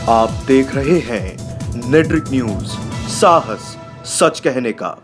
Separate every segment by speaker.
Speaker 1: आप देख रहे हैं नेट्रिक न्यूज, साहस सच कहने का।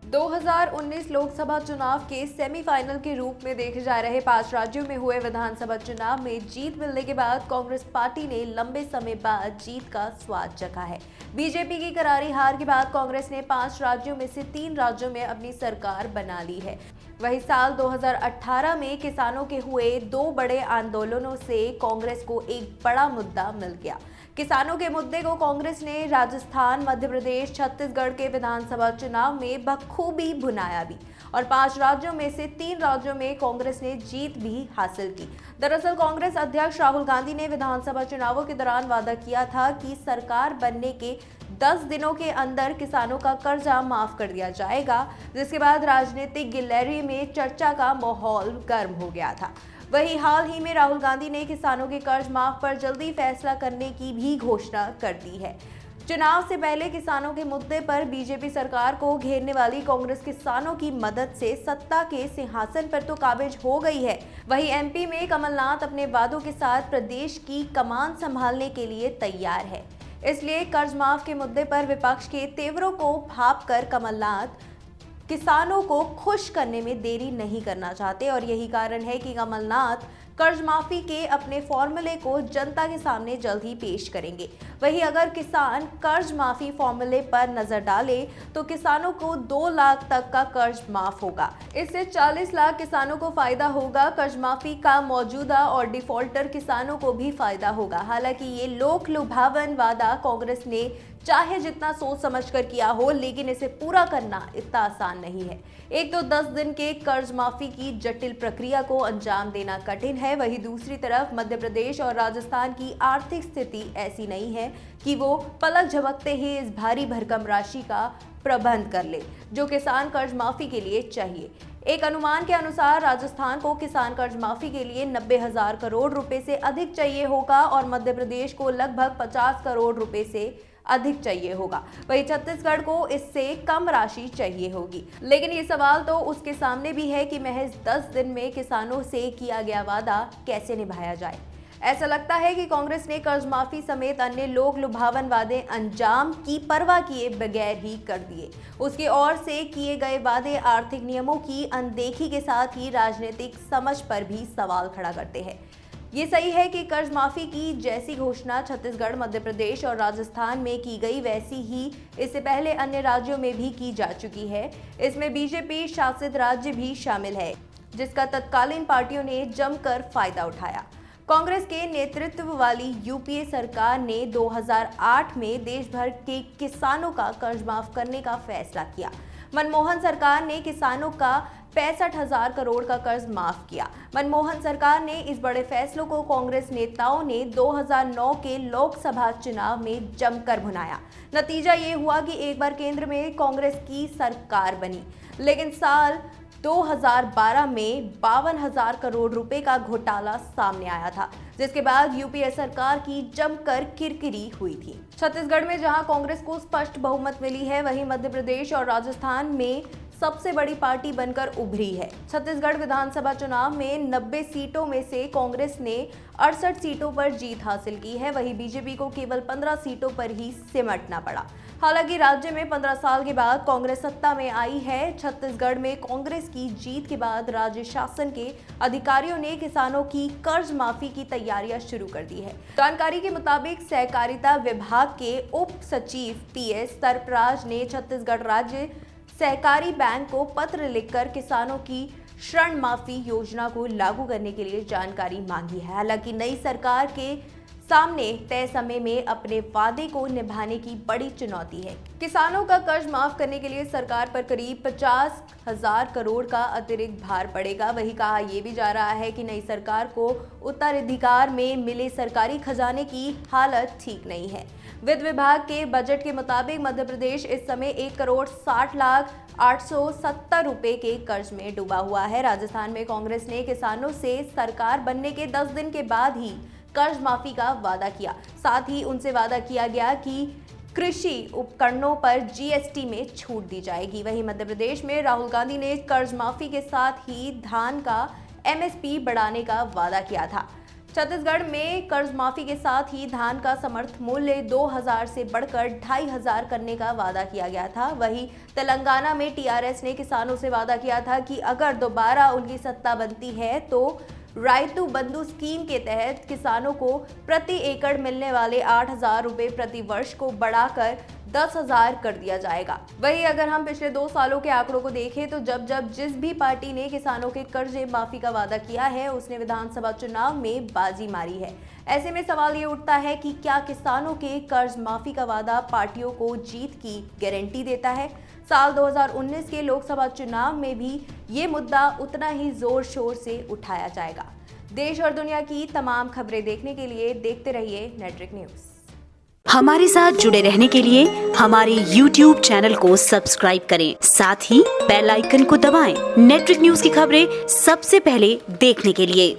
Speaker 2: 2019 लोकसभा चुनाव के सेमीफाइनल के रूप में देखे जा रहे 5 राज्यों में हुए विधानसभा चुनाव में जीत मिलने के बाद कांग्रेस पार्टी ने लंबे समय बाद जीत का स्वाद चखा है। बीजेपी की करारी हार के बाद कांग्रेस ने 5 राज्यों में से 3 राज्यों में अपनी सरकार बना ली है। वही साल 2018 में किसानों के हुए 2 बड़े आंदोलनों से कांग्रेस को एक बड़ा मुद्दा मिल गया। किसानों के मुद्दे को कांग्रेस ने राजस्थान, मध्य प्रदेश, छत्तीसगढ़ के विधानसभा चुनाव में बखूबी भुनाया भी और 5 राज्यों में से 3 राज्यों में कांग्रेस ने जीत भी हासिल की। दरअसल कांग्रेस अध्यक्ष राहुल गांधी ने विधानसभा चुनावों के दौरान वादा किया था कि सरकार बनने के 10 दिनों के अंदर किसानों का कर्जा माफ कर दिया जाएगा, जिसके बाद राजनीतिक गिलहरी में चर्चा का माहौल गर्म हो गया था। वहीं हाल ही में राहुल गांधी ने किसानों के कर्ज माफ पर जल्दी फैसला करने की भी घोषणा कर दी है। चुनाव से पहले किसानों के मुद्दे पर बीजेपी सरकार को घेरने वाली कांग्रेस किसानों की मदद से सत्ता के सिंहासन पर तो काबिज हो गई है। वहीं एमपी में कमलनाथ अपने वादों के साथ प्रदेश की कमान संभालने के लिए तैयार है। इसलिए कर्ज माफ के मुद्दे पर विपक्ष के तेवरों को भांपकर कमलनाथ किसानों को खुश करने में देरी नहीं करना चाहते और यही कारण है कि कमलनाथ कर्ज माफी के अपने फॉर्मूले को जनता के सामने जल्द ही पेश करेंगे। वहीं अगर किसान कर्ज माफी फॉर्मूले पर नजर डाले तो किसानों को 2 लाख तक का कर्ज माफ होगा। इससे 40 लाख किसानों को फायदा होगा। कर्ज माफी का मौजूदा और डिफॉल्टर किसानों को भी फायदा होगा। हालांकि ये लोक लुभावन वादा कांग्रेस ने चाहे जितना सोच समझकर किया हो, लेकिन इसे पूरा करना इतना आसान नहीं है। एक तो 10 दिन के कर्ज माफी की जटिल प्रक्रिया को अंजाम देना कठिन है। वहीं दूसरी तरफ मध्य प्रदेश और राजस्थान की आर्थिक स्थिति ऐसी नहीं है कि वो पलक झपकते ही इस भारी भरकम राशि का प्रबंध कर ले जो किसान कर्ज माफी के लिए चाहिए। एक अनुमान के अनुसार राजस्थान को किसान कर्ज माफी के लिए 90,000 करोड़ रुपए से अधिक चाहिए होगा और मध्य प्रदेश को लगभग 50 करोड़ रुपए से अधिक चाहिए होगा। वहीं छत्तीसगढ़ को इससे कम राशि चाहिए होगी। लेकिन ये सवाल तो उसके सामने भी है कि महज 10 दिन में किसानों से किया गया वादा कैसे निभाया जाए। ऐसा लगता है कि कांग्रेस ने कर्ज माफी समेत अन्य लोक लुभावन वादे अंजाम की परवाह किए बगैर ही कर दिए। उसकी ओर से किए गए वादे आर्थिक नियमों की अनदेखी के साथ ही राजनीतिक समझ पर भी सवाल खड़ा करते हैं। ये सही है कि कर्ज माफी की जैसी घोषणा छत्तीसगढ़, मध्य प्रदेश और राजस्थान में की गई वैसी ही इससे पहले अन्य राज्यों में भी की जा चुकी है। इसमें बीजेपी शासित राज्य भी शामिल है, जिसका तत्कालीन पार्टियों ने जमकर फायदा उठाया। कांग्रेस के नेतृत्व वाली यूपीए सरकार ने 2008 में देश भर के किसानों का कर्ज माफ करने का फैसला किया। मनमोहन सरकार ने किसानों का 65,000 करोड़ का कर्ज माफ किया। मनमोहन सरकार ने इस बड़े फैसलों को कांग्रेस नेताओं ने 2009 के लोकसभा चुनाव में जमकर भुनाया। नतीजा ये हुआ कि एक बार केंद्र में कांग्रेस की सरकार बनी, लेकिन साल 2012 में 52,000 करोड़ रुपए का घोटाला सामने आया था, जिसके बाद यूपीए सरकार की जमकर किरकिरी हुई थी। छत्तीसगढ़ में जहां कांग्रेस को स्पष्ट बहुमत मिली है, वहीं मध्य प्रदेश और राजस्थान में सबसे बड़ी पार्टी बनकर उभरी है। छत्तीसगढ़ विधानसभा चुनाव में 90 सीटों में से कांग्रेस ने 68 सीटों पर जीत हासिल की है। वहीं बीजेपी को केवल 15 सीटों पर ही सिमटना पड़ा। हालांकि राज्य में 15 साल के बाद कांग्रेस सत्ता में आई है। छत्तीसगढ़ में कांग्रेस की जीत के बाद राज्य शासन के अधिकारियों ने किसानों की कर्ज माफी की तैयारियां शुरू कर दी है। जानकारी के मुताबिक सहकारिता विभाग के उप सचिव पीएस सरफराज ने छत्तीसगढ़ राज्य सहकारी बैंक को पत्र लिखकर किसानों की ऋण माफी योजना को लागू करने के लिए जानकारी मांगी है। हालांकि नई सरकार के सामने तय समय में अपने वादे को निभाने की बड़ी चुनौती है। किसानों का कर्ज माफ करने के लिए सरकार पर करीब 50,000 करोड़ का अतिरिक्त भार पड़ेगा। वहीं कहा यह भी जा रहा है कि नई सरकार को उत्तराधिकार में मिले सरकारी खजाने की हालत ठीक नहीं है। वित्त विभाग के बजट के मुताबिक मध्य प्रदेश इस समय 1,60,08,70 रुपए के कर्ज में डूबा हुआ है। राजस्थान में कांग्रेस ने किसानों से सरकार बनने के 10 दिन के बाद ही कर्ज माफी का वादा किया। साथ ही उनसे वादा किया गया कि कृषि उपकरणों पर जीएसटी में छूट दी जाएगी। वहीं मध्य प्रदेश में राहुल गांधी ने कर्ज माफी के साथ ही धान का एमएसपी बढ़ाने का वादा किया था। छत्तीसगढ़ में कर्ज माफी के साथ ही धान का समर्थन मूल्य 2000 से बढ़कर 2500 करने का वादा किया गया था। वहीं तेलंगाना में टीआरएस ने किसानों से वादा किया था कि अगर दोबारा उनकी सत्ता बनती है तो राइतु बंधु स्कीम के तहत किसानों को प्रति एकड़ मिलने वाले 8000 रुपए प्रति वर्ष को बढ़ाकर 10,000 कर दिया जाएगा। वहीं अगर हम पिछले 2 सालों के आंकड़ों को देखें तो जब जिस भी पार्टी ने किसानों के कर्जे माफी का वादा किया है उसने विधानसभा चुनाव में बाजी मारी है। ऐसे में सवाल ये उठता है कि क्या किसानों के कर्ज माफी का वादा पार्टियों को जीत की गारंटी देता है? साल 2019 के लोकसभा चुनाव में भी ये मुद्दा उतना ही जोर शोर से उठाया जाएगा। देश और दुनिया की तमाम खबरें देखने के लिए देखते रहिए नेट्रिक न्यूज।
Speaker 3: हमारे साथ जुड़े रहने के लिए हमारे YouTube चैनल को सब्सक्राइब करें, साथ ही बेल आइकन को दबाएं। नेट्रिक न्यूज की खबरें सबसे पहले देखने के लिए।